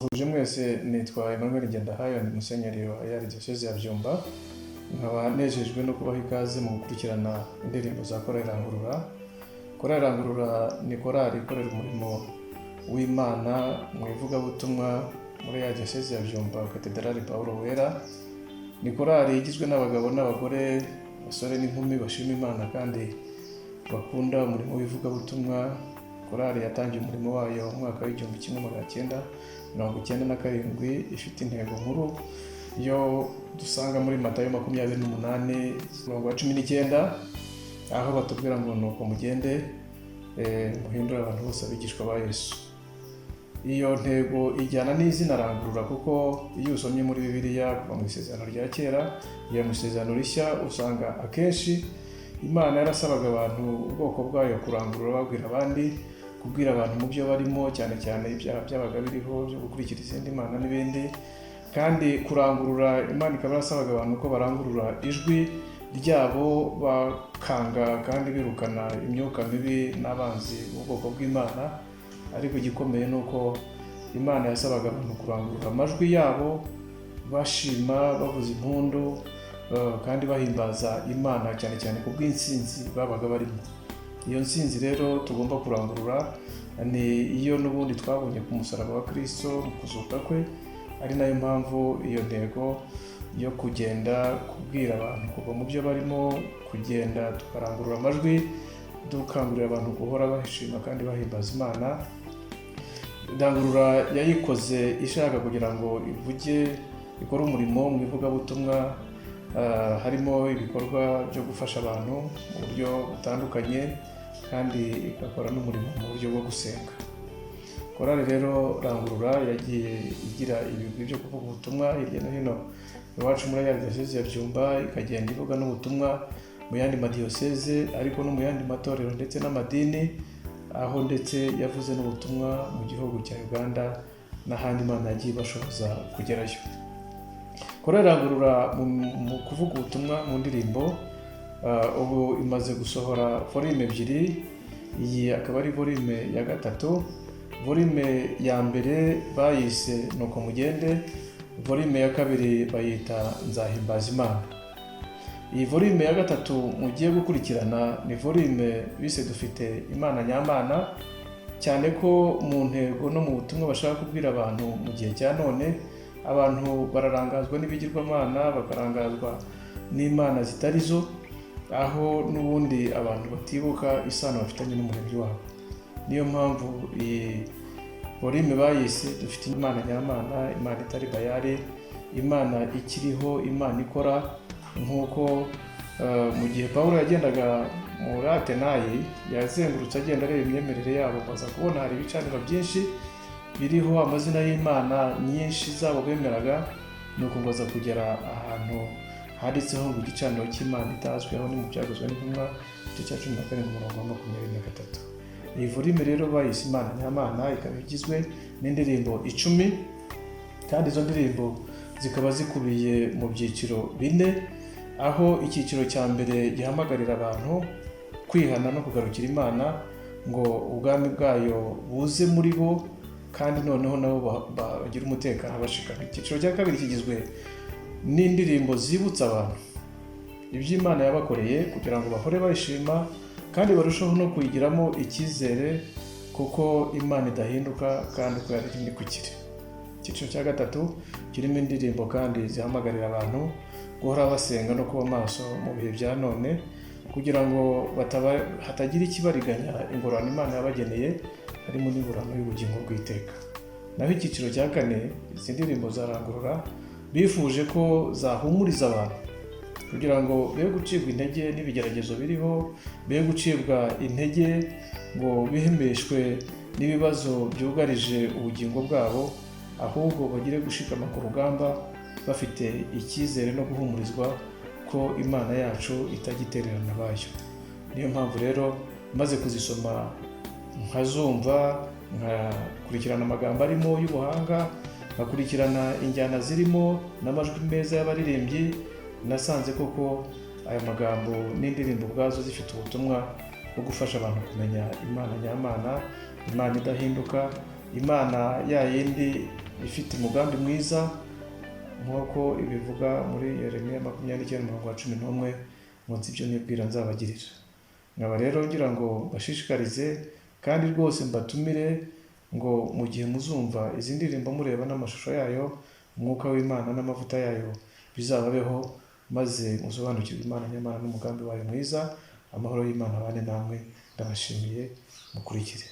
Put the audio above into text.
Uje mwese nitwa Emmanuel Ngendahayo ni musenyeri wa ya Diocese ya Byumba, nkaba nejejwe no kubaha ikaze mu gukurikirana indirimbo za Korali Rangurura. Korali Rangurura ni korali ikorera umurimo w'Imana mu ivugabutumwa muri ya Diocese ya Byumba Katedrali Paulo Wera. Ni korali igizwe n'abagabo n'abagore, abasore n'inkumi bashima Imana kandi bakunda umurimo w'ivugabutumwa. Korali yatangiye umurimo wayo mu mwaka w'1997 ifite intego nkuru yo dusanga muri Matayo 28:19, aho batubwira ngo nuko mugende muhindure abantu bose abigishwa ba Yesu. Iyo ntego ijyana n'izina Rangurura, kuko iyo usomye muri Bibiliya kuva mu Isezerano rya Kera ya mu Isezerano Rishya usanga akenshi Imana yarasabaga abantu ubwoko bwayo kurangurura babwira abandi, kubwira abantu mu byo barimo, cyane cyane ibyaha byabaga biriho byo gukurikira izindi mana n'ibindi. Kandi kurangurura Imana ikaba yarasabaga abantu ko barangurura ijwi ryabo bakanga kandi birukana imyuka mibi n'abanzi b'ubwoko bw'Imana. Ariko igikomeye ni uko Imana yasabaga abantu kurangurura amajwi yabo bashima, bavuza impundu kandi bahimbaza Imana, cyane cyane ku bw'intsinzi babaga barimo. Iyo ntsinzi rero tugomba kurangurura ni iyo n'ubundi twabonye ku musaraba wa Kristo mu kuzuka kwe. Ari nayo mpamvu iyo ntego yo kugenda kubwira abantu kuva mu byo barimo, kugenda tukarangurura amajwi dukangurira abantu guhora bashima kandi bahimbaza Imana. Rangurura yayikoze ishaka kugira ngo ikore umurimo mu ivugabutumwa, harimo ibikorwa byo gufasha abantu mu buryo butandukanye kandi igakora n'umurimo mu buryo bwo gusenga. Korali rero Rangurura yagiye igira ibigwi byo kuvuga ubutumwa hirya no hino iwacu muri ya Diocese ya Byumba, ikagenda ivuga n'ubutumwa mu yandi madiyoseze ariko no mu yandi matorero ndetse n'amadini, aho ndetse yavuze n'ubutumwa mu gihugu cya Uganda n'ahandi Imana yagiye bashoboza kugerayo. Korali Rangurura mu kuvuga ubutumwa mu ndirimbo ubu imaze gusohora volume ebyiri. Iyi akaba ari volume ya gatatu. Volume ya mbere bayise nuko mugende, volume ya kabiri bayita nzahimbaza Imana. Iyi volume ya gatatu mugiye gukurikirana ni volume bise dufite Imana nyamana, cyane ko mu ntego no mu butumwa bashaka kubwira abantu mu gihe cya none abantu bararangazwa n'ibigirwamana, bakarangazwa n'imana zitari zo, aho n'ubundi abantu batibuka isano bafitanye n'umuremyi wabo. Niyo mpamvu iyi volume bayise dufite Imana nyamana, Imana itari bayari, Imana ikiriho, Imana ikora. Nk'uko mu gihe Pawulo yagendaga muri Atenayi yazengurutse agenda areba imyemerere yabo, baza kubona hari ibicaniro byinshi biriho amazina y'Imana nyinshi zabo bemeraga. Nuko baza kugera ahantu handitseho ngo igicaniro cy'Imana itazwi, aho ni mu Byagezwe n'Intumwa igice cya 17:23. Iyi volume rero bayise Imana nyamana, ikaba igizwe n'indirimbo 10, kandi izo ndirimbo zikaba zikubiye mu byiciro 4, aho icyiciro cya mbere gihamagarira abantu kwihana no kugarukira Imana ngo ubwami bwayo buze muri bo kandi noneho nabo bagira umutekano bashikana. Icyiciro cya kabiri kigizwe n'indirimbo zibutsa abantu iby'Imana yabakoreye kugira ngo bahore bayishima kandi barushaho no kuyigiramo icyizere, kuko Imana idahinduka kandi ko yari iri kukiri. Icyiciro cya gatatu kirimo indirimbo kandi zihamagarira abantu guhora basenga no kuba maso mu bihe bya none, kugira ngo hatagira ikibariganya ingororano Imana yabageneye, harimo n'ingororano y'ubugingo bw'iteka. Naho icyiciro cya kane, izi ndirimbo za Rangurura bifuje ko zahumuriza abantu kugira ngo be gucibwa intege n'ibigeragezo biriho, be gucibwa intege ngo bihembeshwe n'ibibazo byugarije ubugingo bwabo, ahubwo bagire gushikama ku rugamba bafite icyizere no guhumurizwa ko Imana yacu itagitererana abayo. Niyo mpamvu rero maze kuzisoma nkazumva, nkakurikirana amagambo arimo y'ubuhanga, nkakurikirana injyana zirimo n'amajwi meza y'abaririmbyi, nasanze koko aya magambo n'indirimbo ubwazo zifite ubutumwa bwo gufasha abantu kumenya Imana nyamana, Imana idahinduka, Imana ya yindi ifite umugambi mwiza nk'uko ibivuga muri Yeremiya 29:11, munsi ibyo nibwira nzabagirira. Nkaba rero ngira ngo bashishikarize kandi rwose mbatumire ngo mu gihe muzumva izi ndirimbo mureba n'amashusho yayo, umwuka w'Imana n'amavuta yayo bizababeho, maze musobanukirwe Imana nyamara n'umugambi wayo mwiza. Amahoro y'Imana abane namwe, ndabashimiye, mukurikire.